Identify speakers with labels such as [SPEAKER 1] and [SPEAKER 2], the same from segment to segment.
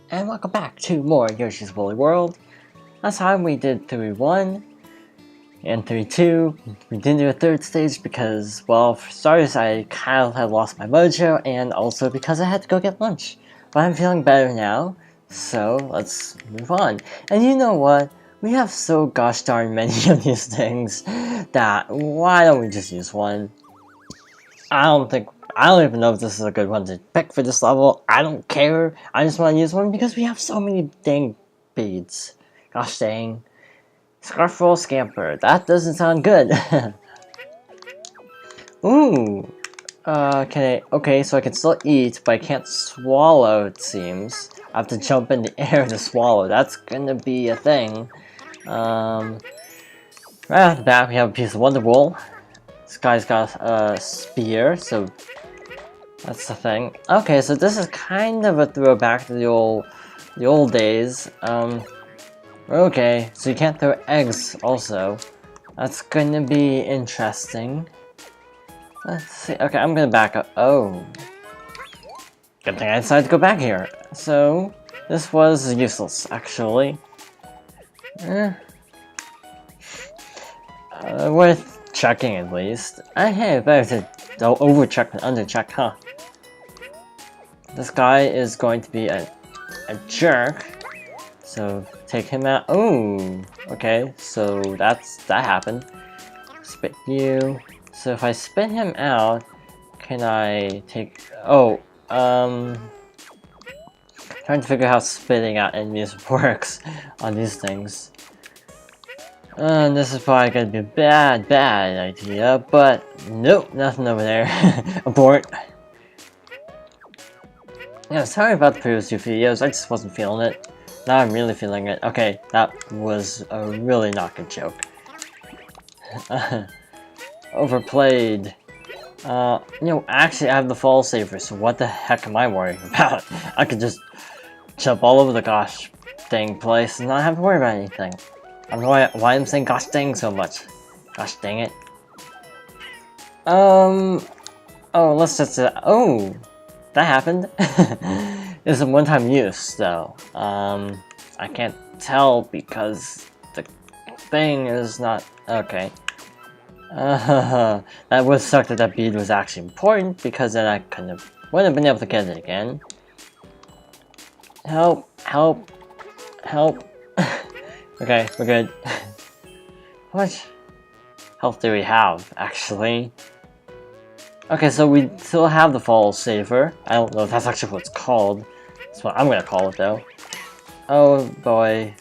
[SPEAKER 1] and welcome back to more Yoshi's Woolly World. Last time we did 3-1 and 3-2. We didn't do a third stage because, well, for starters, I kind of had lost my mojo, and also because I had to go get lunch. But I'm feeling better now, so let's move on. And you know what? We have so gosh darn many of these things that why don't we just use one? I don't even know if this is a good one to pick for this level. I don't care. I just want to use one because we have so many dang beads. Gosh dang. Scarf Scamper. That doesn't sound good. Ooh. Okay, so I can still eat, but I can't swallow, it seems. I have to jump in the air to swallow. That's gonna be a thing. Right off the bat, we have a piece of Wonder Wool. This guy's got a spear, so that's the thing. Okay, so this is kind of a throwback to the old days. Okay, so you can't throw eggs also. That's gonna be interesting. Let's see. Okay, I'm gonna back up. Oh. Good thing I decided to go back here. So, this was useless, actually. Worth checking at least. Hey, better to over-check than under-check, huh? This guy is going to be a jerk. So, take him out. Oh, okay, so that happened. Spit you. So if I spit him out, can I take... Oh, trying to figure out how spitting out enemies works on these things. This is probably gonna be a bad idea, but nope, nothing over there. Abort. Yeah, sorry about the previous two videos, I just wasn't feeling it. Now I'm really feeling it. Okay, that was a really not good joke. Overplayed. Actually I have the fall saver, so what the heck am I worrying about? I could just jump all over the gosh dang place and not have to worry about anything. I don't know why I'm saying gosh dang so much. Gosh dang it. Oh, let's just, oh, that happened. It's a one-time use, though. I can't tell because the thing is not, okay. That would suck that bead was actually important, because then I wouldn't have been able to get it again. Help, help, help. Okay, we're good. How much health do we have, actually? Okay, so we still have the fall saver. I don't know if that's actually what it's called. That's what I'm gonna call it, though. Oh boy.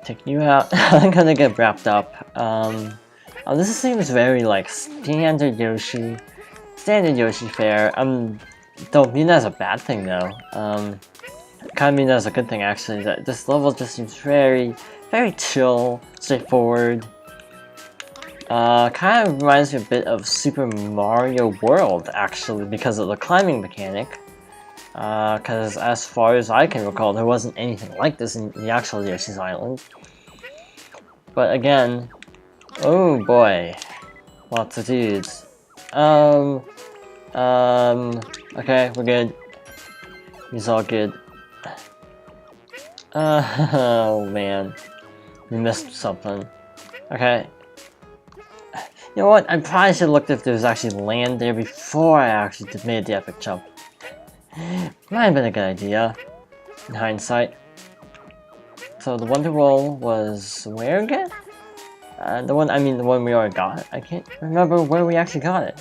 [SPEAKER 1] Take you out. I'm gonna get wrapped up. Oh, this seems very like standard Yoshi fare. Don't mean that as a bad thing though. Kind of mean that as a good thing actually. That this level just seems very chill, straightforward. Kind of reminds me a bit of Super Mario World actually because of the climbing mechanic. Because as far as I can recall, there wasn't anything like this in the actual Yoshi's Island. But again, oh boy, lots of dudes. Okay, we're good. He's all good. Oh man, we missed something. Okay. You know what? I probably should have looked if there was actually land there before I actually made the epic jump. Might have been a good idea, in hindsight. So the Wonder Wool was where again? The one we already got. I can't remember where we actually got it.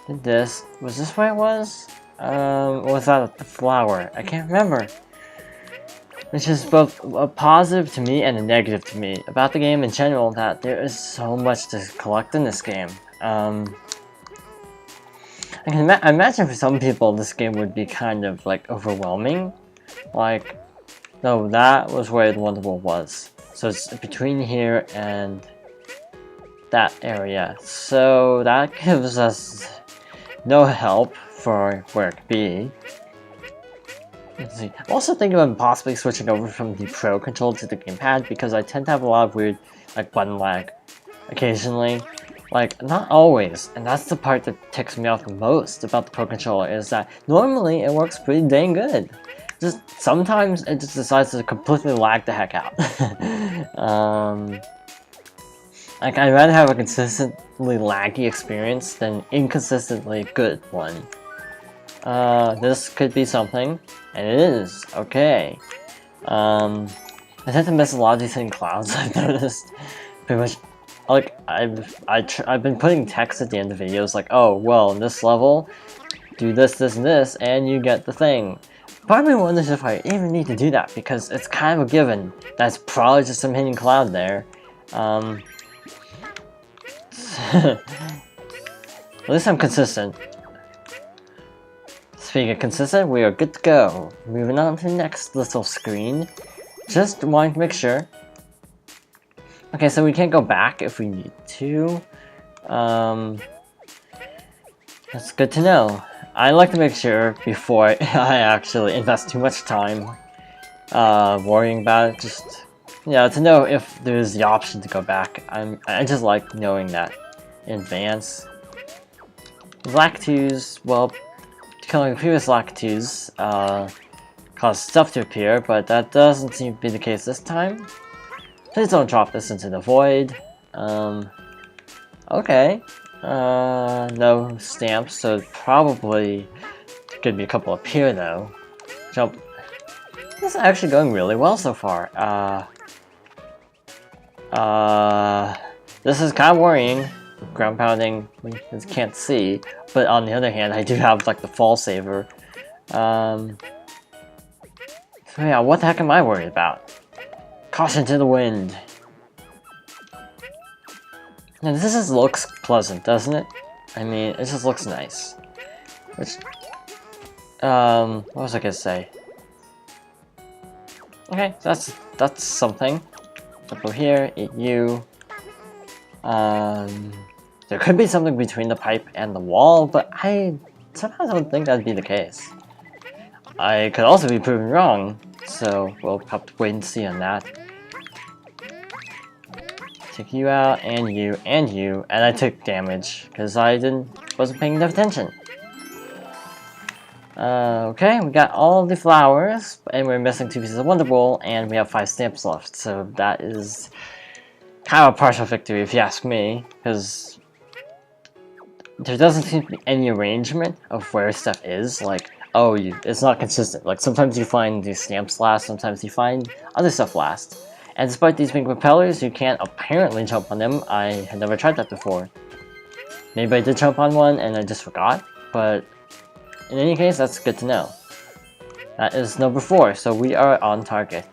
[SPEAKER 1] Was this where it was? Or was that a flower? I can't remember. Which is both a positive to me and a negative to me about the game in general, that there is so much to collect in this game. I can imagine for some people this game would be kind of like overwhelming. Like, no, that was where the Wonder Wool was. So it's between here and that area. So that gives us no help for where it could be. Let's see. I'm also thinking about possibly switching over from the Pro controller to the gamepad because I tend to have a lot of weird like button lag occasionally. Like, not always, and that's the part that ticks me off the most about the Pro Controller, is that normally it works pretty dang good. Just sometimes it just decides to completely lag the heck out. Like, I'd rather have a consistently laggy experience than an inconsistently good one. This could be something, and it is, okay. I tend to miss a lot of these hidden clouds, I've noticed. Pretty much, like, I've been putting text at the end of videos, like, oh, well, in this level, do this, this, and this, and you get the thing. Part of me wonders if I even need to do that, because it's kind of a given. That's probably just some hidden cloud there. At least I'm consistent. Speaking of consistent, we are good to go. Moving on to the next little screen. Just wanting to make sure. Okay, so we can't go back if we need to. That's good to know. I like to make sure before I actually invest too much time worrying about it. Just, yeah, to know if there's the option to go back. I just like knowing that in advance. Lactus, well, killing the previous Lactus caused stuff to appear, but that doesn't seem to be the case this time. Please don't drop this into the void. Okay. No stamps, so probably could be a couple up here though. Jump. This is actually going really well so far. This is kind of worrying. Ground pounding, we can't see, but on the other hand, I do have like the fall saver. So yeah, what the heck am I worried about? Caution to the wind. Now this just looks pleasant, doesn't it? I mean, it just looks nice. Which, what was I gonna say? Okay, that's something. Go here, eat you. There could be something between the pipe and the wall, but I somehow don't think that'd be the case. I could also be proven wrong, so we'll have to wait and see on that. Take you out, and you, and I took damage, because I wasn't paying enough attention. Okay, we got all the flowers, and we're missing 2 pieces of Wonder Bowl, and we have 5 stamps left, so that is kind of a partial victory if you ask me, because there doesn't seem to be any arrangement of where stuff is, like, oh, it's not consistent. Like, sometimes you find these stamps last, sometimes you find other stuff last. And despite these being propellers, you can't apparently jump on them. I had never tried that before. Maybe I did jump on one and I just forgot, but in any case, that's good to know. That is number 4, so we are on target.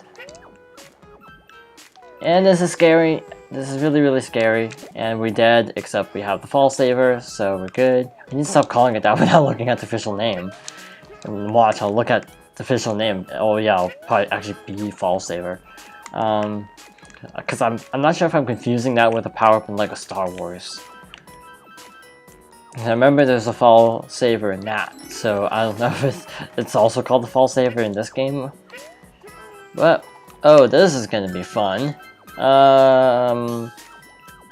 [SPEAKER 1] And this is scary. This is really, really scary. And we're dead, except we have the fall saver, so we're good. We need to stop calling it that without looking at the official name. And watch, I'll look at the official name. Oh yeah, I'll probably actually be fall saver. Because I'm not sure if I'm confusing that with a power-up in LEGO Star Wars. And I remember there's a fall saver in that, so I don't know if it's also called the fall saver in this game. But, oh, this is gonna be fun. Hurry,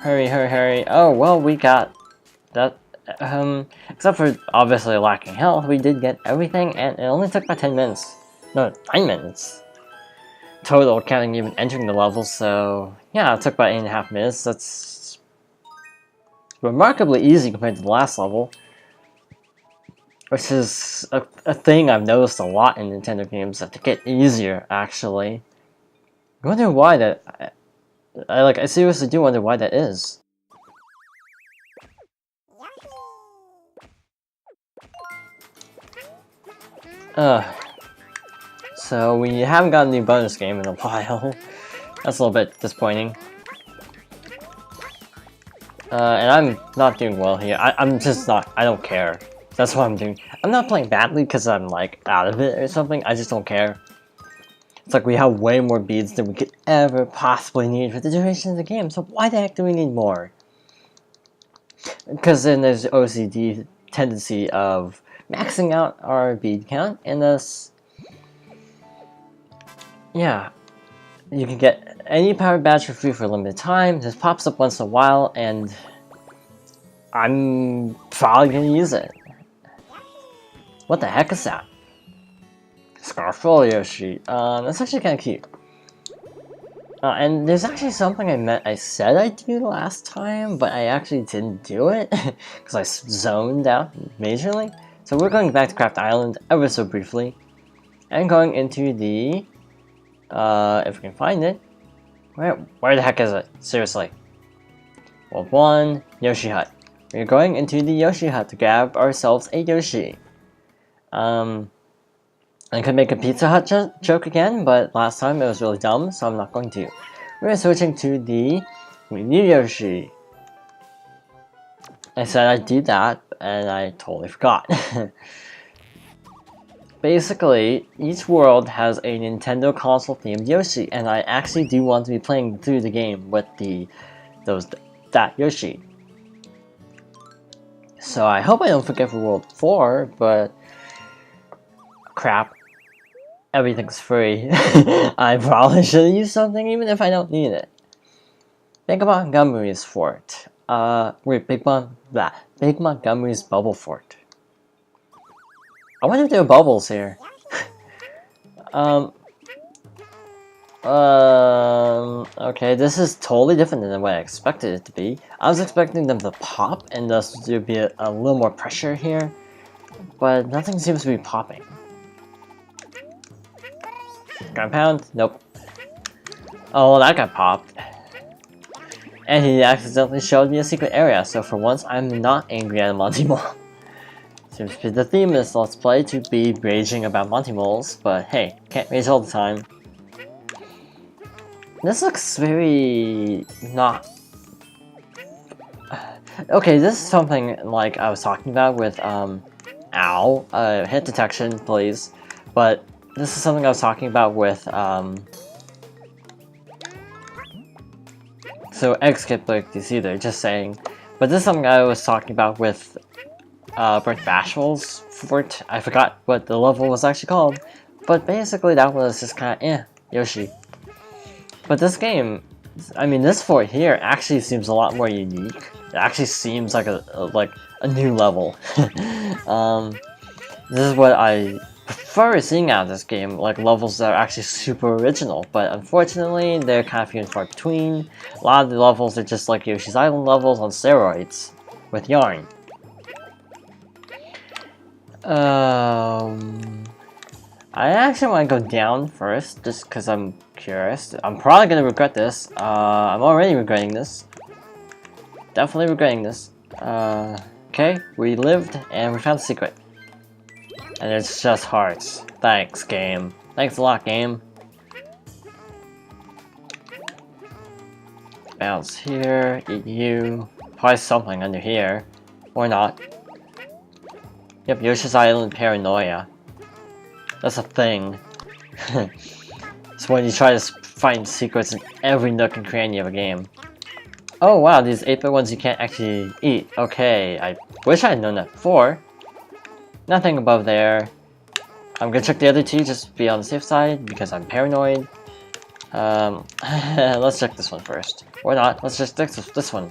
[SPEAKER 1] hurry, hurry. Oh, well, we got that. Except for obviously lacking health, we did get everything, and it only took about 10 minutes. No, 9 minutes. Total, counting even entering the level, so yeah, it took about 8.5 minutes. That's remarkably easy compared to the last level, which is a thing I've noticed a lot in Nintendo games, that they get easier, actually. I wonder why that... I seriously do wonder why that is. So we haven't gotten a new bonus game in a while. That's a little bit disappointing. And I'm not doing well here. I'm just not, I don't care. That's what I'm doing. I'm not playing badly because I'm like out of it or something. I just don't care. It's like we have way more beads than we could ever possibly need for the duration of the game. So why the heck do we need more? Because then there's the OCD tendency of maxing out our bead count, and thus, yeah, you can get any powered badge for free for a limited time. This pops up once in a while, and I'm probably gonna use it. What the heck is that? Scarf Yoshi. That's actually kind of cute. And there's actually something I said I'd do last time, but I actually didn't do it because I zoned out majorly. So we're going back to Craft Island ever so briefly, and going into the if we can find it. Where the heck is it? Seriously. Well, 1 Yoshi Hut. We're going into the Yoshi Hut to grab ourselves a Yoshi. I could make a Pizza Hut joke again, but last time it was really dumb, so I'm not going to. We're switching to the new Yoshi. I said I'd do that, and I totally forgot. Basically, each world has a Nintendo console themed Yoshi, and I actually do want to be playing through the game with that Yoshi. So I hope I don't forget for World 4, but crap. Everything's free. I probably should use something even if I don't need it. Big Montgomery's Fort. Wait, Big Montgomery's Bubble Fort. I wonder if there are bubbles here. Okay, this is totally different than what I expected it to be. I was expecting them to pop and thus there'd be a little more pressure here, but nothing seems to be popping. Compound? Nope. Oh, that got popped. And he accidentally showed me a secret area, so for once I'm not angry at Monty Mole. Seems to be the theme of this Let's Play to be raging about Monty Moles, but hey, can't rage all the time. This looks very... not... Okay, this is something like I was talking about with, ow, hit detection, please. But this is something I was talking about with, so eggs get break these either, just saying. But this is something I was talking about with, Brent Bashful's fort. I forgot what the level was actually called. But basically that was just kinda, Yoshi. But this game, I mean, this fort here actually seems a lot more unique. It actually seems like a new level. This is what I prefer seeing out of this game, like levels that are actually super original, but unfortunately they're kind of few and far between. A lot of the levels are just like Yoshi's Island levels on steroids, with yarn. I actually want to go down first, just because I'm curious. I'm probably going to regret this. I'm already regretting this. Definitely regretting this. Okay, we lived and we found the secret. And it's just hearts. Thanks, game. Thanks a lot, game. Bounce here, eat you. Probably something under here. Or not. Yep, Yoshi's Island paranoia. That's a thing. It's when you try to find secrets in every nook and cranny of a game. Oh wow, these 8-bit ones you can't actually eat. Okay, I wish I had known that before. Nothing above there. I'm gonna check the other two just to be on the safe side because I'm paranoid. Let's check this one first. Or not, let's just check this one.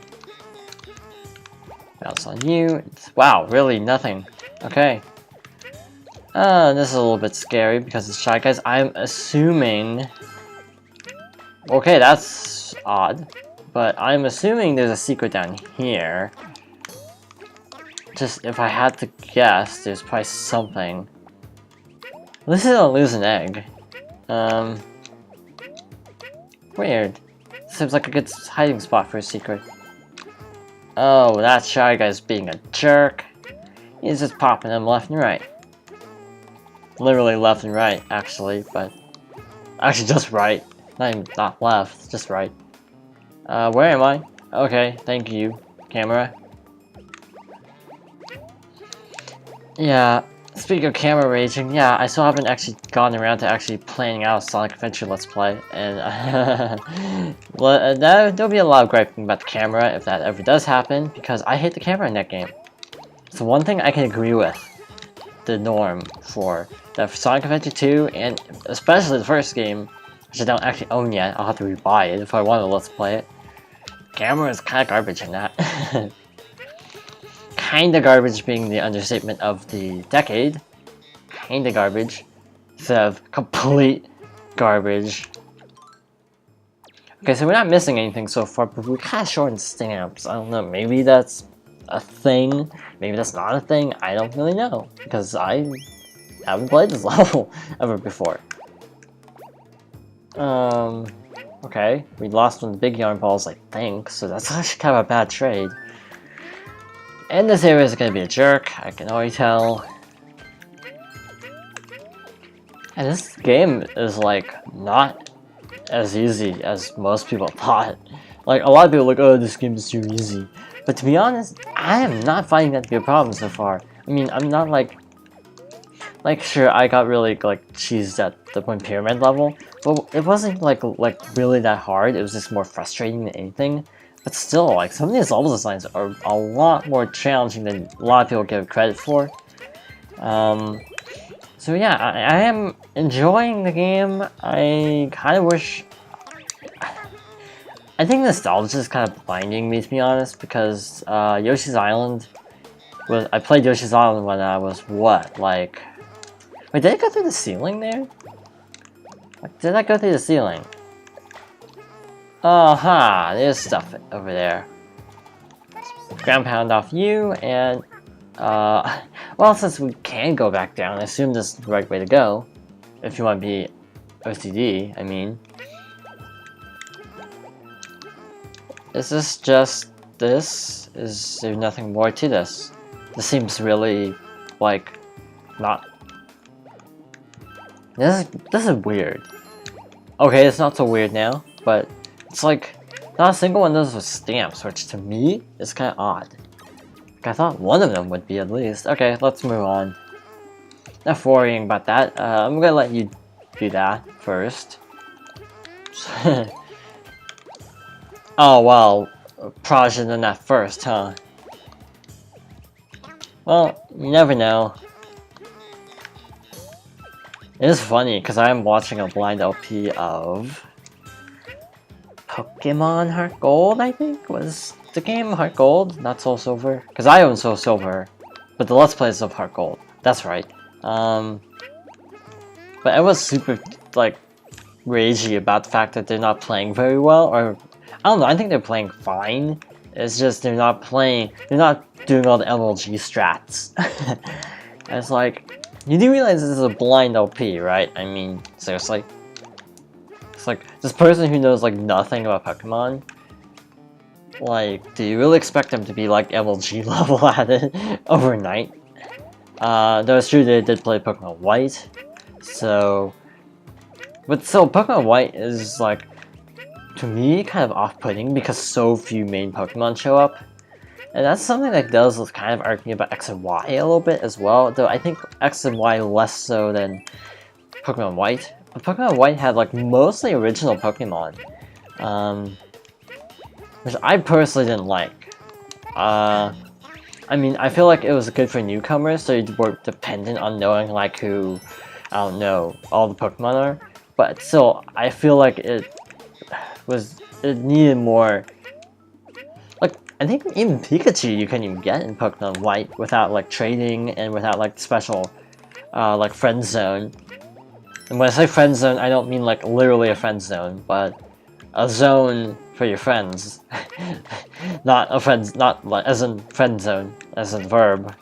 [SPEAKER 1] Bounce on you. Wow, really nothing. Okay. This is a little bit scary because it's Shy Guys. I'm assuming... Okay, that's odd. But I'm assuming there's a secret down here. Just, if I had to guess, there's probably something. At least I don't lose an egg. Weird. Seems like a good hiding spot for a secret. Oh, that Shy Guy's being a jerk. He's just popping them left and right. Literally left and right, actually, but... Actually, just right. Not left, just right. Where am I? Okay, thank you, camera. Yeah, speaking of camera raging, yeah, I still haven't actually gotten around to actually planning out a Sonic Adventure Let's Play, and there'll be a lot of griping about the camera if that ever does happen, because I hate the camera in that game. So one thing I can agree with, the norm for the Sonic Adventure 2, and especially the first game, which I don't actually own yet, I'll have to rebuy it if I want to Let's Play it. Camera is kind of garbage in that. kinda garbage being the understatement of the decade. Kinda garbage. Instead of complete garbage. Okay, so we're not missing anything so far, but we're kind of short on stamps. I don't know, maybe that's a thing, maybe that's not a thing, I don't really know. Because I haven't played this level ever before. Okay, we lost one of the big yarn balls, I think, so that's actually kind of a bad trade. And this area is gonna be a jerk, I can already tell. And this game is like not as easy as most people thought. Like a lot of people are like, oh, this game is too easy. But to be honest, I am not finding that to be a problem so far. I mean, I'm not like sure, I got really like cheesed at the Point Pyramid level, but it wasn't like really that hard. It was just more frustrating than anything. But still, like some of these level designs are a lot more challenging than a lot of people give credit for. So yeah, I am enjoying the game. I kind of wish... I think nostalgia is kind of blinding me, to be honest, because Yoshi's Island... I played Yoshi's Island when I was, what, like... Wait, did I go through the ceiling there? Like, did I go through the ceiling? Uh-huh, there's stuff over there. Ground pound off you, and... well, since we can go back down, I assume this is the right way to go. If you want to be OCD, I mean. Is this just this? Is there nothing more to this? This seems really, like, not... This is weird. Okay, it's not so weird now, but it's like, not a single one of those with stamps, which to me is kind of odd. I thought one of them would be at least. Okay, let's move on. Enough worrying about that. I'm gonna let you do that first. Oh, well, probably should have done that first, huh? Well, you never know. It is funny, because I am watching a blind LP of... Pokemon Heart Gold, I think, was the game Heart Gold, not Soul Silver. Because I own Soul Silver, but the Let's Play is of Heart Gold. That's right. But I was super, like, ragey about the fact that they're not playing very well, or... I don't know, I think they're playing fine. It's just they're not doing all the MLG strats. And it's like, you do realize this is a blind LP, right? I mean, seriously? It's like, this person who knows, like, nothing about Pokemon, like, do you really expect them to be, like, MLG level at it overnight? Though it's true they did play Pokemon White, so... But still, Pokemon White is, like, to me, kind of off-putting because so few main Pokemon show up. And that's something that does kind of argue about X and Y a little bit as well, though I think X and Y less so than Pokemon White. But Pokemon White had like mostly original Pokemon, which I personally didn't like. I mean, I feel like it was good for newcomers, so you weren't dependent on knowing like who, I don't know, all the Pokemon are. But still, I feel like it needed more. Like, I think even Pikachu you couldn't even get in Pokemon White without like trading and without like special, like friend zone. And when I say friend zone, I don't mean like literally a friend zone, but a zone for your friends. Not a friend, not like as in friend zone, as in verb.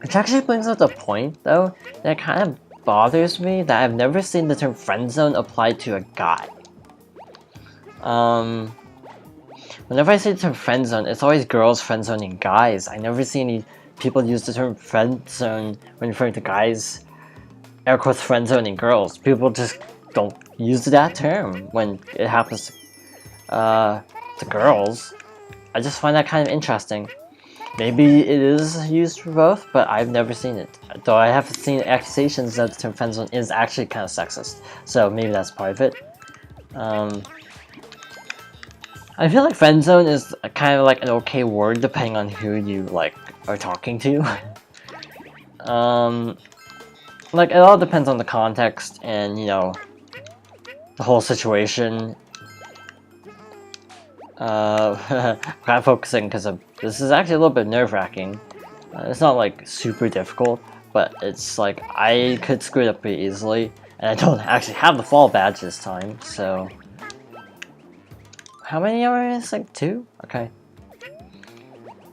[SPEAKER 1] Which actually brings up the point though that kind of bothers me that I've never seen the term friend zone applied to a guy. Whenever I say the term friend zone, it's always girls friend zoning guys. I never see any people use the term friend zone when referring to guys, air quotes friend zoning girls. People just don't use that term when it happens to girls. I just find that kind of interesting. Maybe it is used for both, but I've never seen it. Though I have seen accusations that the term friendzone is actually kind of sexist, so maybe that's part of it. I feel like friendzone is kind of like an okay word depending on who you like are talking to. Like it all depends on the context and you know the whole situation. kind of focusing because this is actually a little bit nerve-wracking. It's not like super difficult, but it's like I could screw it up pretty easily, and I don't actually have the fall badge this time, so... How many are I missing? 2? Okay.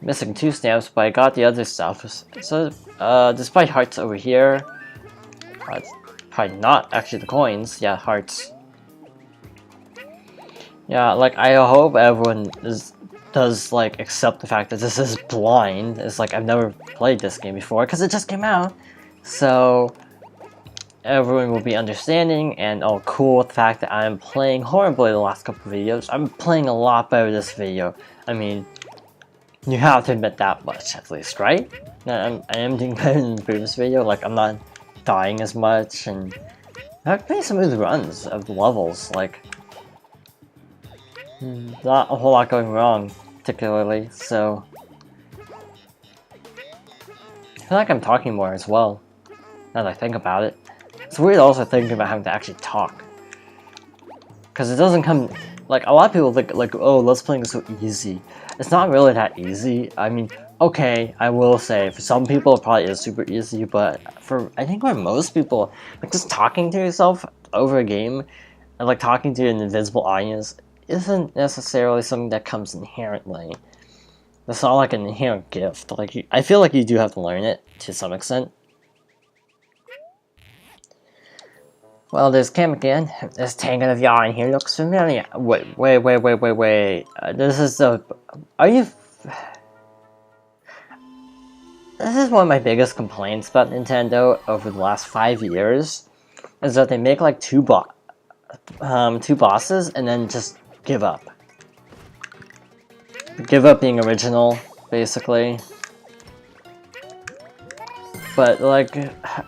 [SPEAKER 1] Missing 2 stamps, but I got the other stuff. So, despite hearts over here, it's probably not actually the coins. Yeah, hearts. Yeah, like I hope everyone does like accept the fact that this is blind. It's like I've never played this game before because it just came out, so everyone will be understanding and all cool with the fact that I'm playing horribly the last couple of videos. I'm playing a lot better this video. I mean, you have to admit that much at least, right? I am doing better than the previous video. Like I'm not dying as much, and I've made smooth runs of the levels. Like. Not a whole lot going wrong, particularly, so... I feel like I'm talking more as well, now that I think about it. It's weird also thinking about having to actually talk. Because it doesn't come... Like, a lot of people think, like, oh, Let's Playing is so easy. It's not really that easy. I mean, okay, I will say, for some people it probably is super easy, but I think for most people, like, just talking to yourself over a game, and like talking to an invisible audience, isn't necessarily something that comes inherently. It's not like an inherent gift. Like I feel like you do have to learn it to some extent. Well, there's Cam again. This tank of yarn here looks familiar. Wait. This is the... Are you... This is one of my biggest complaints about Nintendo over the last 5 years. Is that they make like two bosses and then just give up. Give up being original, basically. But, like,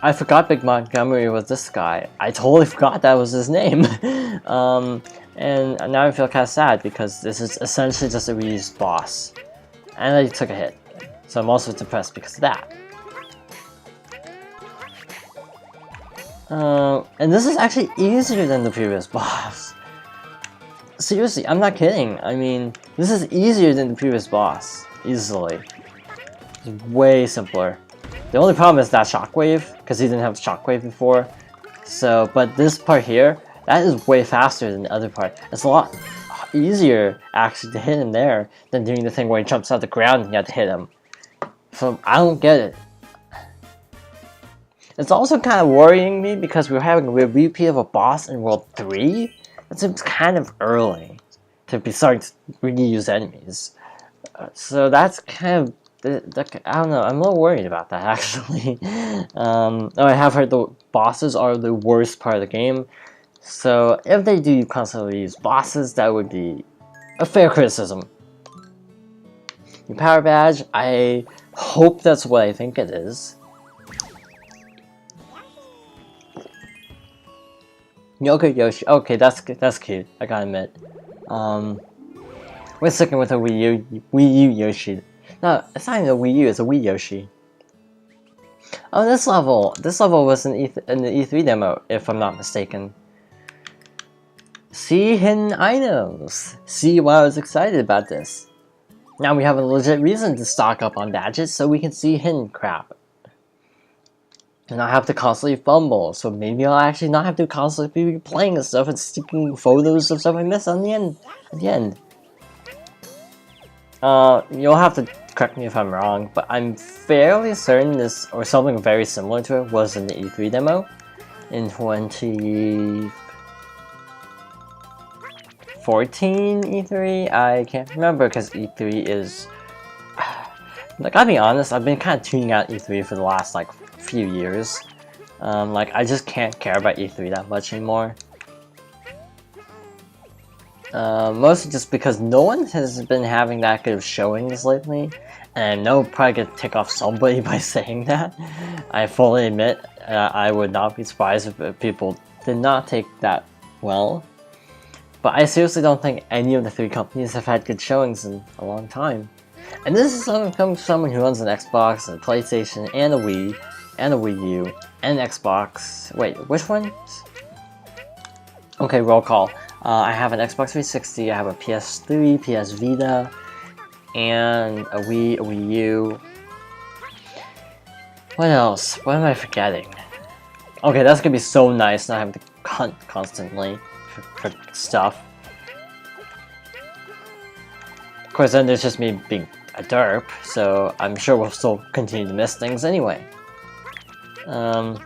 [SPEAKER 1] I forgot Big Montgomery was this guy. I totally forgot that was his name. And now I feel kind of sad because this is essentially just a reused boss. And I took a hit. So I'm also depressed because of that. And this is actually easier than the previous boss. Seriously, I'm not kidding. I mean, this is easier than the previous boss. Easily. It's way simpler. The only problem is that shockwave, because he didn't have shockwave before. So, but this part here, that is way faster than the other part. It's a lot easier, actually, to hit him there than doing the thing where he jumps out the ground and you have to hit him. So, I don't get it. It's also kind of worrying me because we're having a repeat of a boss in World 3. It seems kind of early to be starting to reuse enemies. So that's kind of, I don't know, I'm a little worried about that actually. I have heard the bosses are the worst part of the game. So if they do constantly use bosses, that would be a fair criticism. Your power badge, I hope that's what I think it is. Yoga Yoshi. Okay, that's cute. I gotta admit. We're sticking with a Wii U Yoshi. No, it's not even a Wii U. It's a Wii Yoshi. Oh, this level was in the E3 demo, if I'm not mistaken. See hidden items. See why I was excited about this. Now we have a legit reason to stock up on badges, so we can see hidden crap. And not have to constantly fumble, so maybe I'll actually not have to constantly be playing this stuff and sticking photos of stuff I missed on the end. At the end. You'll have to correct me if I'm wrong, but I'm fairly certain this, or something very similar to it, was in the E3 demo in 2014 E3? I can't remember because E3 is... Like, I'll be honest, I've been kind of tuning out E3 for the last, like, few years. Like, I just can't care about E3 that much anymore. Mostly just because no one has been having that good of showings lately. And I know I'm probably gonna tick off somebody by saying that. I fully admit, I would not be surprised if people did not take that well. But I seriously don't think any of the 3 companies have had good showings in a long time. And this is coming from someone who owns an Xbox, and a PlayStation, and a Wii, and a Wii U, and an Xbox. Wait, which one? Okay, roll call. I have an Xbox 360, I have a PS3, PS Vita, and a Wii, a Wii U. What else? What am I forgetting? Okay, that's gonna be so nice not having to hunt constantly for stuff. Of course, then there's just me being a derp, so I'm sure we'll still continue to miss things anyway. Can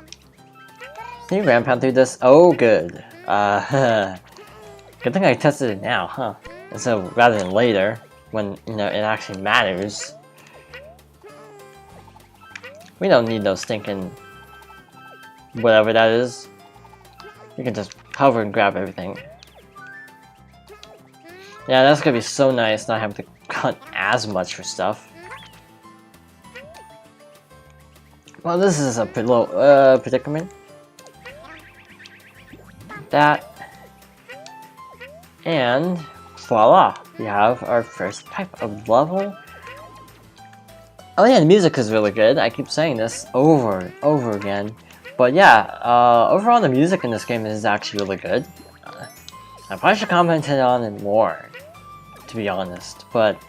[SPEAKER 1] you ramp pound through this? Oh, good. Good thing I tested it now, huh? And so rather than later, when it actually matters. We don't need those stinking whatever that is. We can just hover and grab everything. Yeah, that's gonna be so nice not having to hunt as much for stuff. Well, this is a little predicament. That. And voila, we have our first type of level. Oh yeah, the music is really good. I keep saying this over and over again. But yeah, overall the music in this game is actually really good. I probably should comment on it more, to be honest. But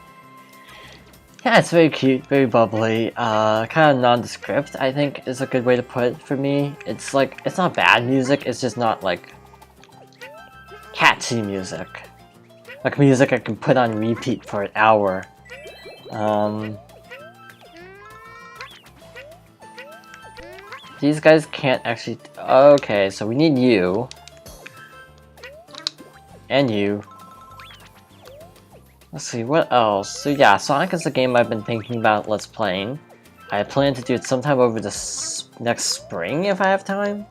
[SPEAKER 1] yeah, it's very cute, very bubbly, kind of nondescript, I think is a good way to put it for me. It's like, it's not bad music, it's just not like catchy music. Like music I can put on repeat for an hour. These guys can't actually... Okay, so we need you. And you. Let's see, what else? So yeah, Sonic is a game I've been thinking about let's playing. I plan to do it sometime over the next spring if I have time.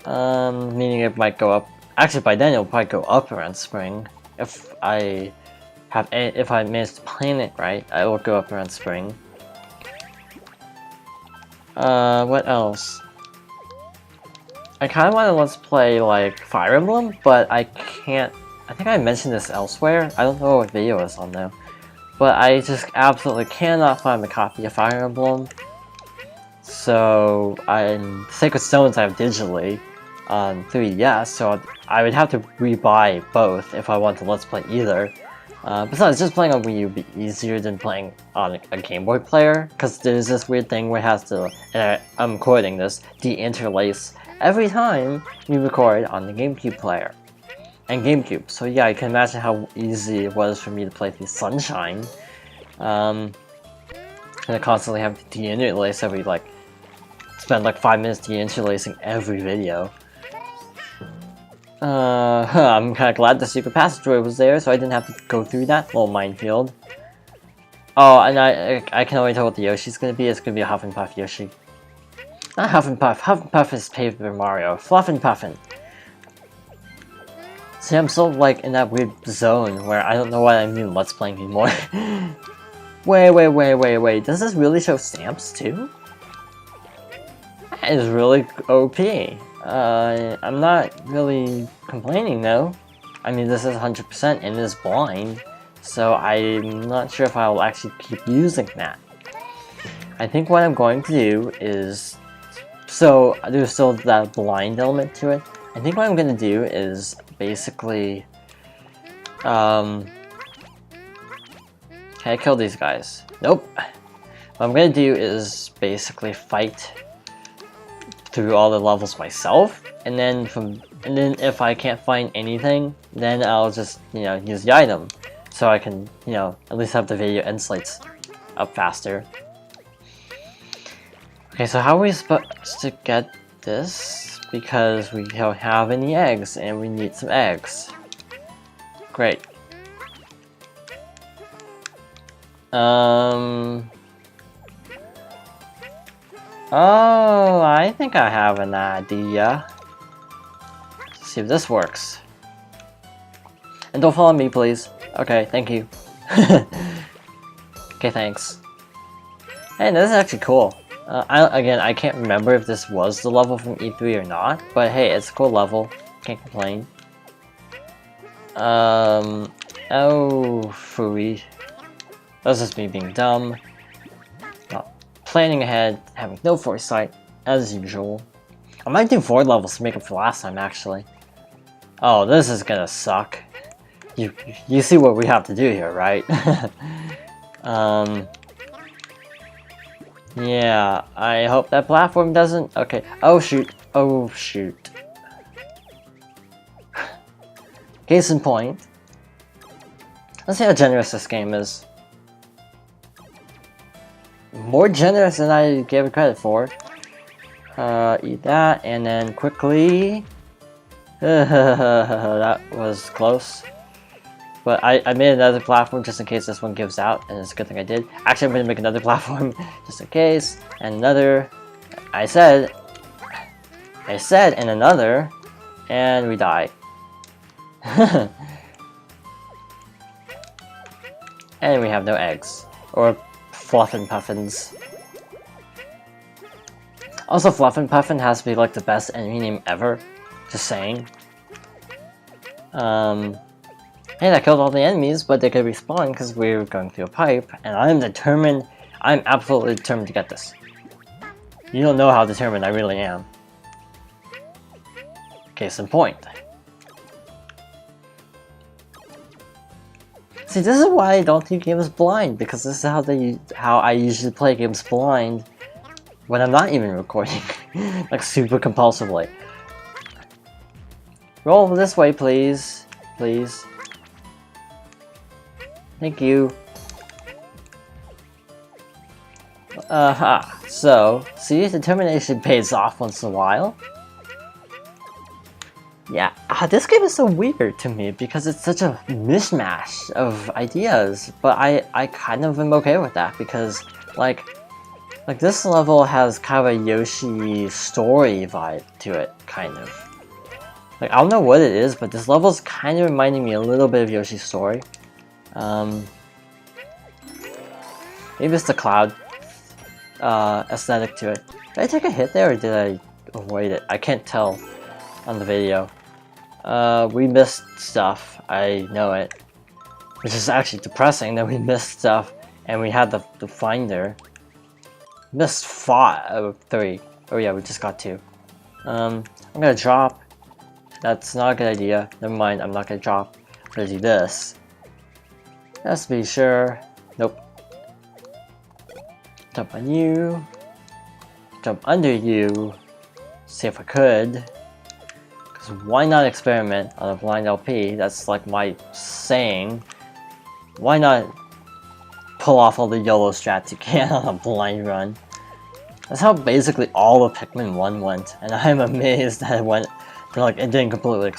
[SPEAKER 1] Meaning it might go up... Actually, by then it'll probably go up around spring. If I manage to plan it right, I will go up around spring. What else? I kind of want to let's play like Fire Emblem, but I can't. I think I mentioned this elsewhere. I don't know what video it's on though. But I just absolutely cannot find a copy of Fire Emblem. So, Sacred Stones I have digitally on 3DS, so I would have to rebuy both if I want to let's play either. Besides, just playing on Wii U would be easier than playing on a Game Boy player, because there's this weird thing where it has to, and I'm quoting this, de-interlace every time you record on the GameCube player. And GameCube, so yeah, I can imagine how easy it was for me to play through Sunshine. And I constantly have to de-interlace every, spend 5 minutes de-interlacing every video. I'm kinda glad the secret passageway was there, so I didn't have to go through that little minefield. Oh, and I can already tell what the Yoshi's gonna be. It's gonna be a Huff and Puff Yoshi. Not Huff and Puff. Huff and Puff is Paper Mario. Fluff and Puffin'. See, I'm still in that weird zone where I don't know what I'm even let's playing anymore. Wait. Does this really show stamps too? That is really OP. I'm not really complaining though. I mean, this is 100% and it is blind, so I'm not sure if I'll actually keep using that. I think what I'm going to do is... So, there's still that blind element to it. I think what I'm going to do is basically... Can I kill these guys? Nope. What I'm going to do is basically fight through all the levels myself, and then if I can't find anything, then I'll just use the item, so I can at least have the video end slates up faster. Okay, so how are we supposed to get this? Because we don't have any eggs, and we need some eggs. Great. Oh, I think I have an idea. Let's see if this works. And don't follow me, please. Okay, thank you. Okay, thanks. Hey, this is actually cool. Again, I can't remember if this was the level from E3 or not, but hey, it's a cool level. Can't complain. Oh, phooey. That's just me being dumb. Not planning ahead, having no foresight, as usual. I might do 4 levels to make up for last time, actually. Oh, this is gonna suck. You see what we have to do here, right? Yeah, I hope that platform doesn't... Okay. Oh, shoot. Oh, shoot. Case in point. Let's see how generous this game is. More generous than I gave it credit for. Eat that, and then quickly... That was close. But I made another platform just in case this one gives out, and it's a good thing I did. Actually, I'm going to make another platform just in case, and another. I said, and another, and we die. And we have no eggs. Or Fluffin' Puffins. Also, Fluffin' Puffin has to be like the best enemy name ever. Just saying. Hey, that killed all the enemies, but they could respawn because we were going through a pipe, and I'm absolutely determined to get this. You don't know how determined I really am. Case in point. See, this is why I don't do games blind, because this is how I usually play games blind when I'm not even recording, like super compulsively. Roll this way, please. Please. Thank you. So, see, determination pays off once in a while. Yeah, this game is so weird to me because it's such a mishmash of ideas, but I kind of am okay with that because, like this level has kind of a Yoshi story vibe to it, kind of. Like, I don't know what it is, but this level's kind of reminding me a little bit of Yoshi's story. Maybe it's the cloud aesthetic to it. Did I take a hit there or did I avoid it? I can't tell on the video. We missed stuff, I know it. Which is actually depressing that we missed stuff and we had the finder. Missed 3. Oh yeah, we just got 2. I'm gonna drop. That's not a good idea. Never mind, I'm not gonna drop. I'm gonna do this. Let's be sure. Nope. Jump on you. Jump under you. See if I could. Because why not experiment on a blind LP? That's like my saying. Why not pull off all the YOLO strats you can on a blind run? That's how basically all of Pikmin 1 went. And I'm amazed that it went. Like, it didn't completely.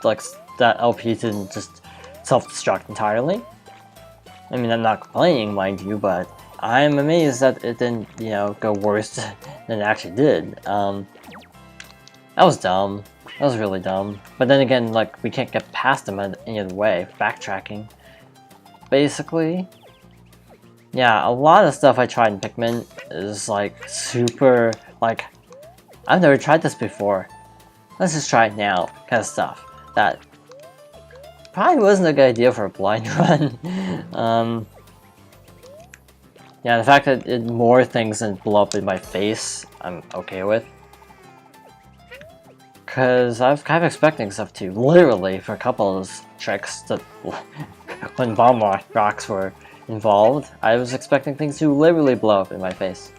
[SPEAKER 1] Like, that LP didn't just self-destruct entirely. I mean, I'm not complaining, mind you, but I'm amazed that it didn't, you know, go worse than it actually did. That was dumb. That was really dumb. But then again, like, we can't get past them any other way. Backtracking. Basically. Yeah, a lot of stuff I tried in Pikmin is, like, super, like, I've never tried this before. Let's just try it now, kind of stuff. That probably wasn't a good idea for a blind run. Yeah, the fact that more things didn't blow up in my face, I'm okay with. Cause I was kind of expecting stuff to, literally, for a couple of those tricks that, when bomb rocks were involved, I was expecting things to literally blow up in my face.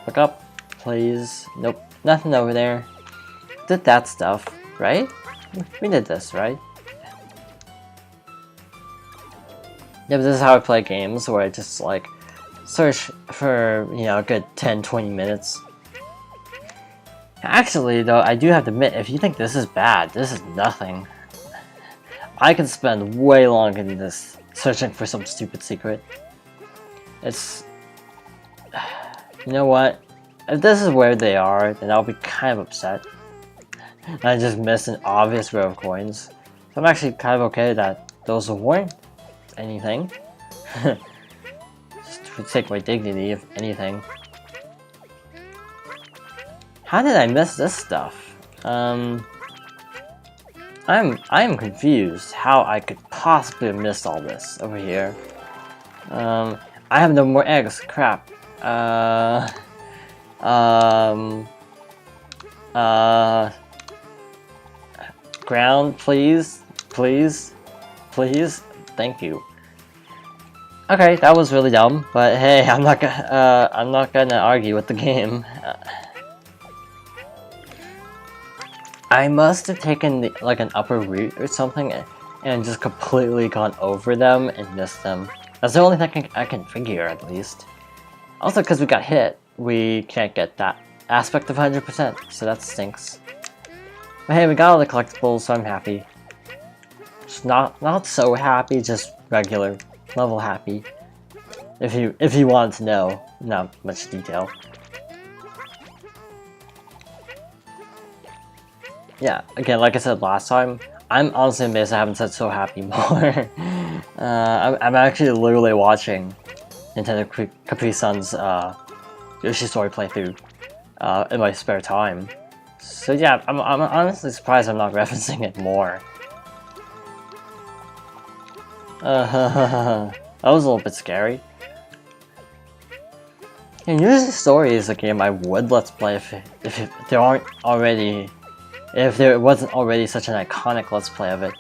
[SPEAKER 1] Look up, please. Nope, nothing over there. Did that stuff, right? We did this, right? Yeah, but this is how I play games, where I just, like, search for, you know, a good 10-20 minutes. Actually, though, I do have to admit, if you think this is bad, this is nothing. I can spend way longer than this searching for some stupid secret. It's... You know what? If this is where they are, then I'll be kind of upset. I just missed an obvious row of coins. So I'm actually kind of okay that those weren't anything. Just to take my dignity, if anything. How did I miss this stuff? I'm confused how I could possibly have missed all this over here. I have no more eggs. Crap. ground, please, please, please. Thank you. Okay, that was really dumb, but hey, I'm not gonna argue with the game. I must have taken like an upper route or something and just completely gone over them and missed them. That's the only thing I can figure, at least. Also, because we got hit, we can't get that aspect of 100%, so that stinks. But hey, we got all the collectibles, so I'm happy. Just not so happy, just regular level happy. If you wanted to know, not much detail. Yeah, again, like I said last time, I'm honestly amazed I haven't said so happy more. I'm actually literally watching Nintendo Capri Sun's Yoshi Story playthrough in my spare time. So yeah, I'm honestly surprised I'm not referencing it more. That was a little bit scary. And Yoshi Story is a game I would let's play if there wasn't already such an iconic let's play of it.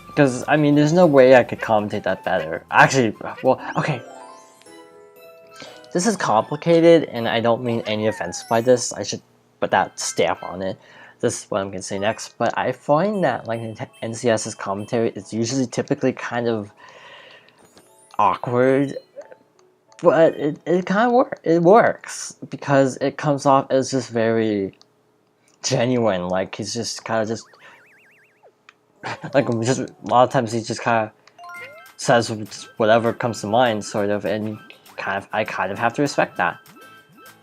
[SPEAKER 1] Because, I mean, there's no way I could commentate that better. Actually, well, okay. This is complicated, and I don't mean any offense by this. I should put that stamp on it. This is what I'm going to say next. But I find that, like, NCS's commentary is usually typically kind of awkward. But it kind of works because it comes off as just very genuine. Like he's just kind of just like a lot of times he just kind of says whatever comes to mind, sort of, and I kind of have to respect that.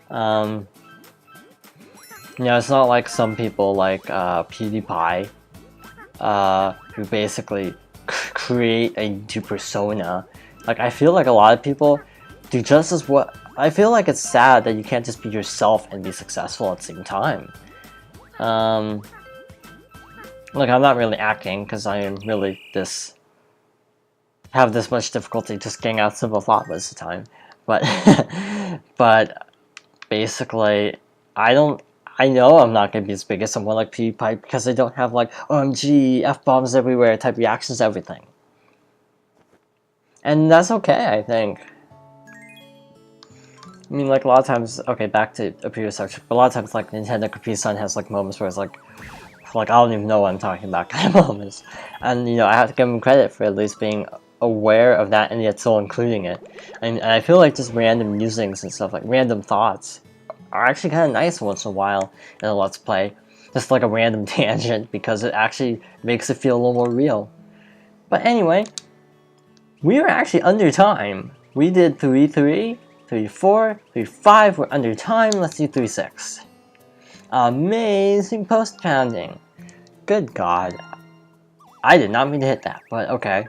[SPEAKER 1] You know, it's not like some people like PewDiePie, who basically create a new persona. Like I feel like a lot of people do just as what. I feel like it's sad that you can't just be yourself and be successful at the same time. Look, I'm not really acting because I am really have this much difficulty just getting out simple thought most of the time. But but basically, I know I'm not gonna be as big as someone like PewDiePie because I don't have like OMG F-bombs everywhere type reactions to everything. And that's okay, I think. I mean, like, a lot of times, okay, back to a previous subject, but a lot of times, like, Nintendo Capri Sun has, like, moments where it's like, I don't even know what I'm talking about kind of moments. And, you know, I have to give them credit for at least being aware of that and yet still including it. And I feel like just random musings and stuff, like, random thoughts, are actually kind of nice once in a while in a Let's Play. Just, like, a random tangent, because it actually makes it feel a little more real. But anyway, we are actually under time. We did 3-3. 3-4, 3-5, we're under time, let's do 3-6. Amazing post pounding. Good God. I did not mean to hit that, but okay.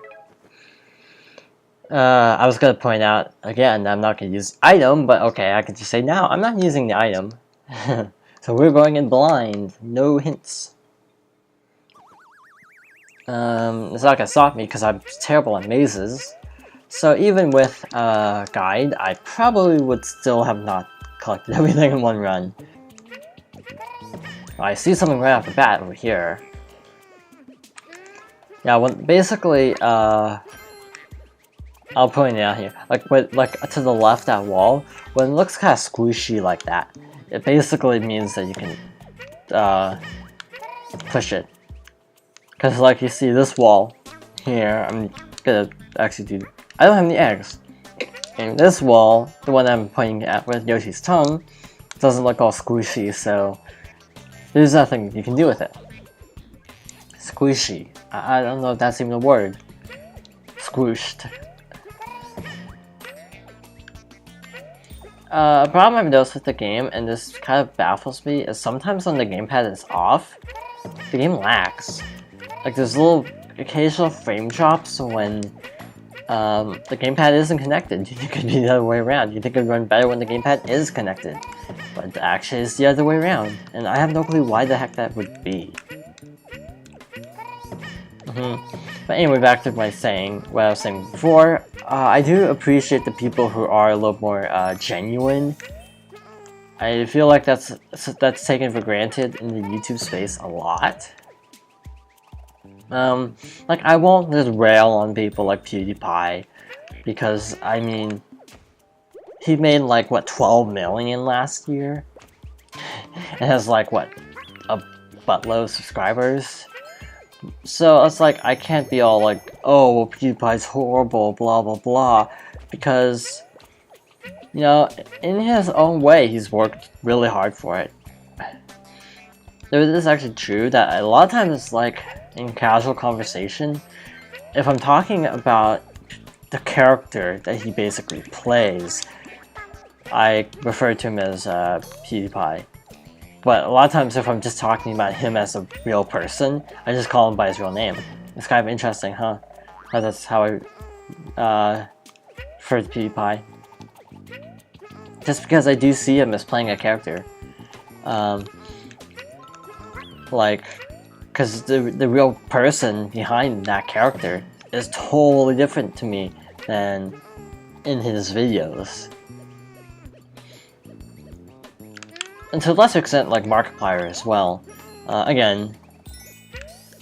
[SPEAKER 1] I was gonna point out, again, I'm not gonna use item, but okay, I can just say now, I'm not using the item. So we're going in blind, no hints. It's not gonna stop me because I'm terrible at mazes. So even with a guide, I probably would still have not collected everything in one run. I see something right off the bat over here. Yeah, basically, I'll point it out here. Like to the left, that wall, when it looks kind of squishy like that, it basically means that you can push it. Because like you see this wall here, I'm gonna actually do. I don't have any eggs. And this wall, the one I'm pointing at with Yoshi's tongue, doesn't look all squishy, so there's nothing you can do with it. Squishy. I don't know if that's even a word. Squished. A problem I've noticed with the game, and this kind of baffles me, is sometimes when the gamepad is off, the game lags. Like there's little occasional frame drops when the gamepad isn't connected. You think it'd be the other way around. You think it'd run better when the gamepad is connected. But actually it's the other way around. And I have no clue why the heck that would be. But anyway, back to what I was saying before. I do appreciate the people who are a little more genuine I feel like that's taken for granted in the YouTube space a lot. Like, I won't just rail on people like PewDiePie, because, I mean, he made like, what, 12 million last year? It has like, what, a buttload of subscribers? So it's like, I can't be all like, oh, well, PewDiePie's horrible, blah blah blah, because, you know, in his own way, he's worked really hard for it. It is actually true that a lot of times, like, in casual conversation, if I'm talking about the character that he basically plays, I refer to him as PewDiePie. But a lot of times if I'm just talking about him as a real person, I just call him by his real name. It's kind of interesting, huh? That's how I refer to PewDiePie. Just because I do see him as playing a character. Like, because the real person behind that character is totally different to me than in his videos. And to a lesser extent, like Markiplier as well. Again,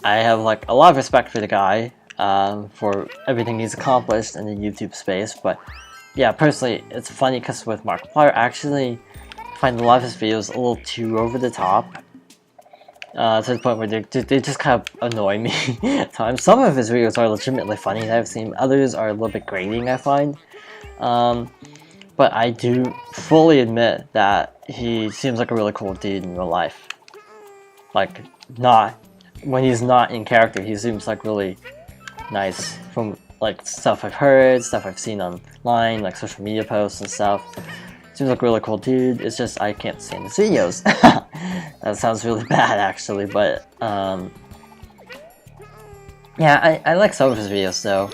[SPEAKER 1] I have like a lot of respect for the guy, for everything he's accomplished in the YouTube space, but yeah, personally, it's funny because with Markiplier, I actually find a lot of his videos a little too over the top. To the point where they just kind of annoy me at times. Some of his videos are legitimately funny that I've seen, others are a little bit grating, I find. But I do fully admit that he seems like a really cool dude in real life. Like, when he's not in character, he seems like really nice from like stuff I've heard, stuff I've seen online, like social media posts and stuff. Seems like a really cool dude, it's just I can't stand his videos. That sounds really bad actually, but yeah, I like some of his videos though.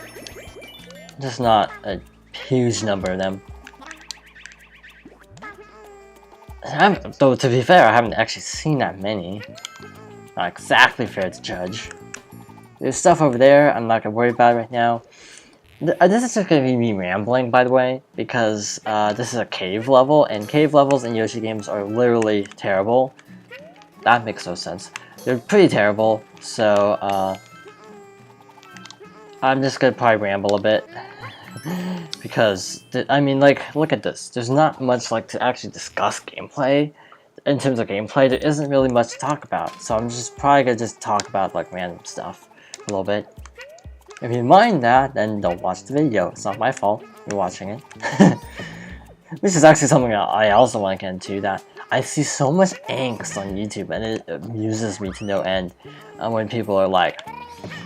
[SPEAKER 1] Just not a huge number of them. Though to be fair, I haven't actually seen that many. Not exactly fair to judge. There's stuff over there I'm not gonna worry about right now. This is just gonna be me rambling, by the way, because this is a cave level, and cave levels in Yoshi games are literally terrible. That makes no sense. They're pretty terrible, so I'm just gonna probably ramble a bit. Because, I mean, like, look at this. There's not much, like, to actually discuss gameplay. In terms of gameplay, there isn't really much to talk about. So I'm just probably gonna just talk about, like, random stuff a little bit. If you mind that, then don't watch the video. It's not my fault you're watching it. This is actually something that I also want to get into, that I see so much angst on YouTube, and it amuses me to no end when people are like,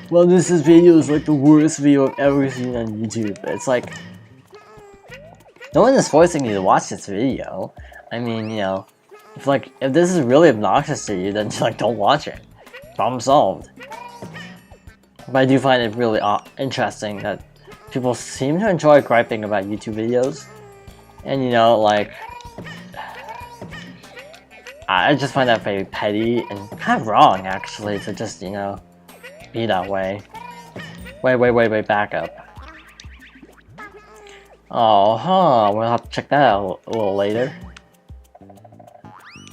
[SPEAKER 1] well, this video is like the worst video I've ever seen on YouTube. It's like, no one is forcing you to watch this video. I mean, you know, if this is really obnoxious to you, then like don't watch it. Problem solved. But I do find it really interesting that people seem to enjoy griping about YouTube videos. And you know, like, I just find that very petty and kind of wrong, actually, to just, you know, be that way. Wait, back up. Oh, huh, we'll have to check that out a little later.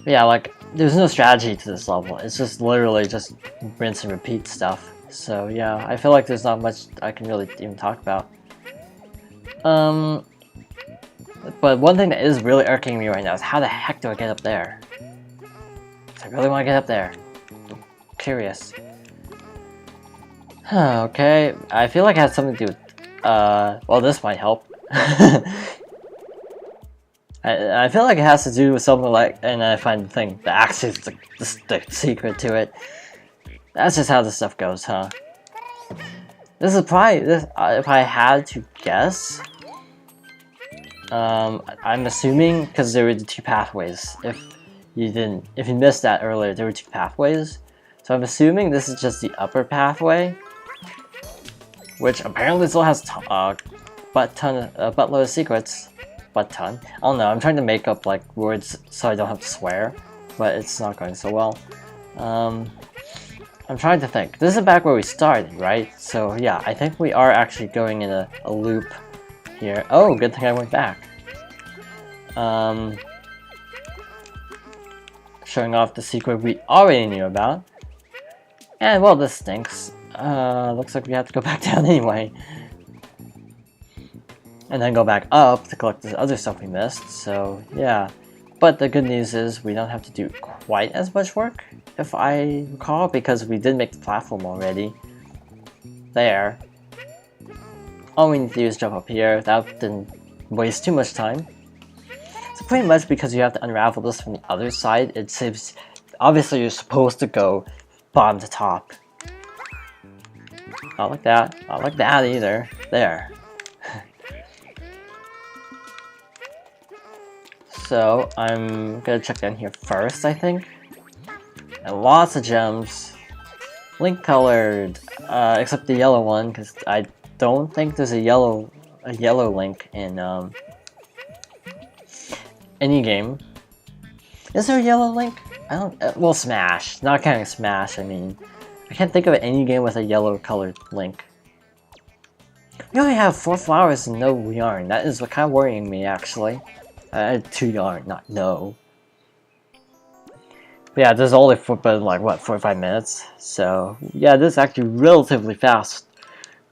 [SPEAKER 1] But yeah, like, there's no strategy to this level. It's just literally just rinse and repeat stuff. So yeah, I feel like there's not much I can really even talk about. But one thing that is really irking me right now is how the heck do I get up there? I really want to get up there. I'm curious. Okay, I feel like it has something to do with, well, this might help. I feel like it has to do with something like, and I find the thing, the axe is the secret to it. That's just how this stuff goes, huh? This is probably, if I had to guess, I'm assuming, because there were the two pathways, if you missed that earlier, there were two pathways. So I'm assuming this is just the upper pathway, which apparently still has buttload of secrets. I don't know, I'm trying to make up like words so I don't have to swear, but it's not going so well. I'm trying to think. This is back where we started, right? So yeah, I think we are actually going in a loop here. Oh, good thing I went back. showing off the secret we already knew about. And well, this stinks. Looks like we have to go back down anyway. And then go back up to collect the other stuff we missed, so yeah. But the good news is we don't have to do quite as much work, if I recall, because we did make the platform already. There. All we need to do is jump up here. That didn't waste too much time. So pretty much because you have to unravel this from the other side, it saves. Obviously you're supposed to go bottom to top. Not like that. Not like that either. There. So I'm gonna check down here first, I think. And lots of gems. Link colored. Except the yellow one, because I don't think there's a yellow link in any game. Is there a yellow link? I don't. Well, Smash. Not counting Smash. I mean, I can't think of any game with a yellow colored link. We only have 4 flowers and no yarn. That is kind of worrying me, actually. I had 2 yarn, not no. But yeah, this is only for like what, 45 minutes. So yeah, this is actually relatively fast.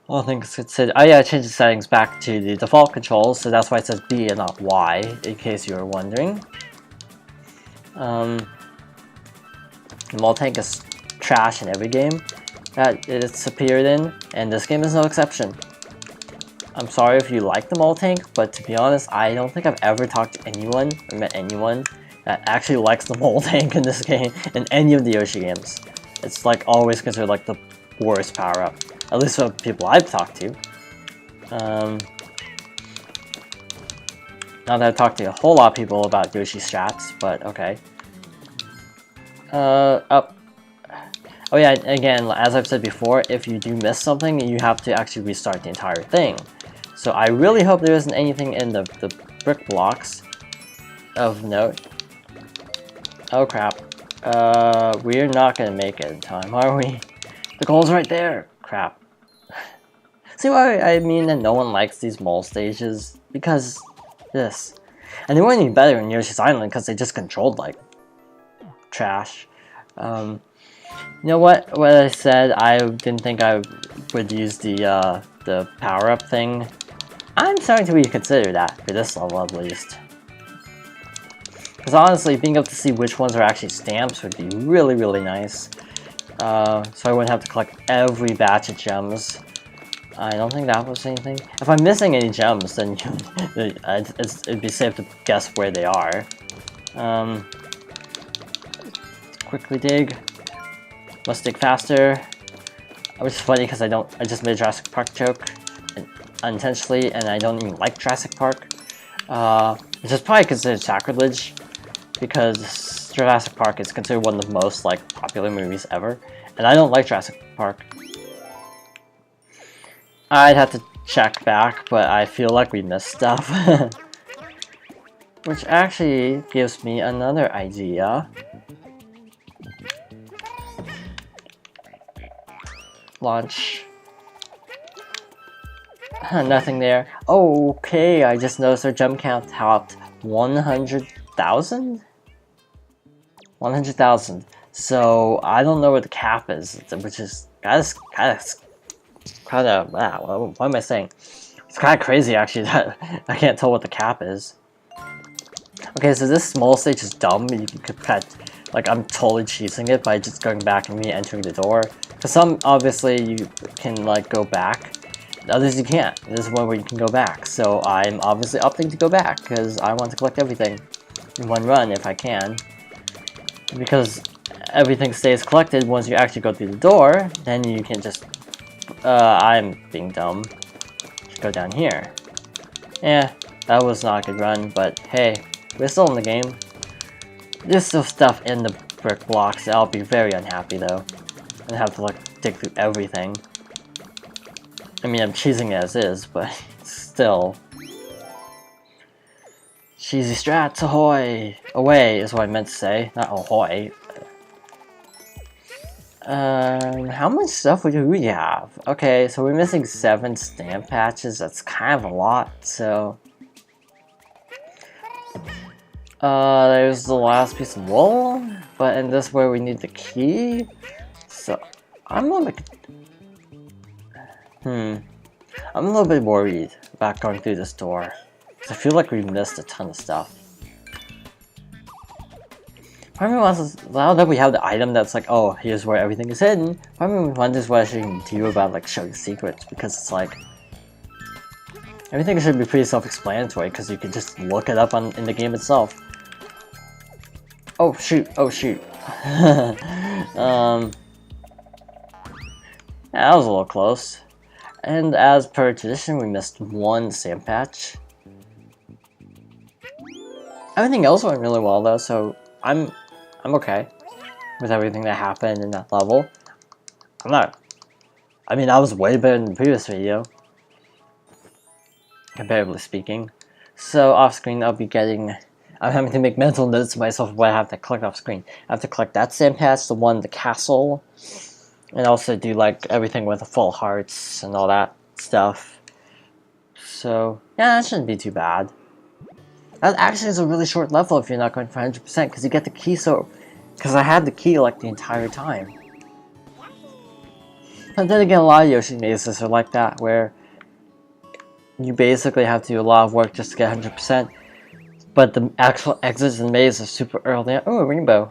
[SPEAKER 1] All things considered. Oh yeah, I changed the settings back to the default controls, so that's why it says B and not Y, in case you were wondering. The tank is trash in every game that it's appeared in, and this game is no exception. I'm sorry if you like the tank, but to be honest, I don't think I've ever talked to anyone or met anyone that actually likes the tank in this game in any of the Yoshi games. It's like always considered like the worst power-up, at least for people I've talked to. Not that I've talked to a whole lot of people about Yoshi strats, but okay. Up. Oh yeah, again, as I've said before, if you do miss something, you have to actually restart the entire thing. So I really hope there isn't anything in the brick blocks of note. Oh crap. We're not gonna make it in time, are we? The goal's right there! Crap. See why I mean that no one likes these mole stages? Because this. And they weren't any better in Yoshi's Island because they just controlled like trash. You know what? What I said, I didn't think I would use the power-up thing. I'm starting to reconsider that, for this level at least. Because honestly, being able to see which ones are actually stamps would be really, really nice. So I wouldn't have to collect every batch of gems. I don't think that was anything. If I'm missing any gems, then it'd be safe to guess where they are. Quickly dig. Must dig faster. Which is funny because I just made a Jurassic Park joke unintentionally, and I don't even like Jurassic Park. Which is probably considered sacrilege, because Jurassic Park is considered one of the most like popular movies ever, and I don't like Jurassic Park. I'd have to check back, but I feel like we missed stuff. Which actually gives me another idea. Launch. Nothing there. Oh, okay, I just noticed our gem count topped 100,000? 100,000. So, I don't know where the cap is, which is kind of, wow, what am I saying? It's kind of crazy, actually, that I can't tell what the cap is. Okay, so this small stage is dumb. You could like, I'm totally cheesing it by just going back and re-entering the door. Because some, obviously, you can, like, go back. Others you can't. This is one where you can go back. So I'm obviously opting to go back, because I want to collect everything in one run if I can. Because everything stays collected once you actually go through the door, then you can just... I'm being dumb. Just go down here. Yeah, that was not a good run, but hey, we're still in the game. There's still stuff in the brick blocks. I'll be very unhappy though. And have to like dig through everything. I mean, I'm cheesing it as is, but still. Cheesy strats, ahoy! Away is what I meant to say, not ahoy. How much stuff do we have? Okay, so we're missing 7 stamp patches. That's kind of a lot, so... There's the last piece of wool, but in this way we need the key. So, I'm a little bit... I'm a little bit worried about going through this door. Because I feel like we missed a ton of stuff. Part of me wants to, now that we have the item that's like, oh, here's where everything is hidden, part of me wonders what I should do about like showing secrets, because it's like, everything should be pretty self-explanatory, because you can just look it up in the game itself. Oh shoot, oh shoot. Yeah, that was a little close. And as per tradition, we missed one sand patch. Everything else went really well though, so I'm okay with everything that happened in that level. I mean, I was way better than the previous video, comparatively speaking. So off screen, I'm having to make mental notes to myself of what I have to collect off screen. I have to collect that sand patch, the one in the castle, and also do like everything with the full hearts and all that stuff. So yeah, that shouldn't be too bad. That actually is a really short level if you're not going for 100%, because you get the key because I had the key like the entire time. But then again, a lot of Yoshi mazes are like that, where you basically have to do a lot of work just to get 100%, but the actual exits in the maze are super early. Oh, a rainbow.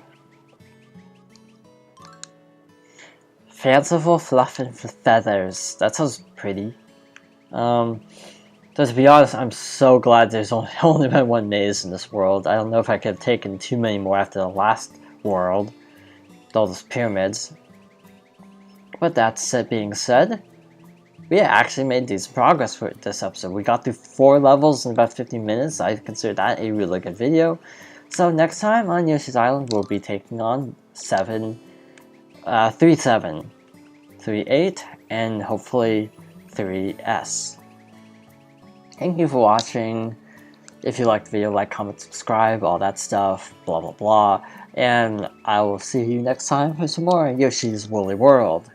[SPEAKER 1] Fanciful fluff and feathers. That sounds pretty. So to be honest, I'm so glad there's only been one maze in this world. I don't know if I could have taken too many more after the last world, with all those pyramids. But that being said, we actually made decent progress for this episode. We got through 4 levels in about 15 minutes. I consider that a really good video. So next time on Yoshi's Island, we'll be taking on 3-7, 3-8, and hopefully 3S. Thank you for watching. If you liked the video, like, comment, subscribe, all that stuff, blah blah blah. And I will see you next time for some more Yoshi's Woolly World.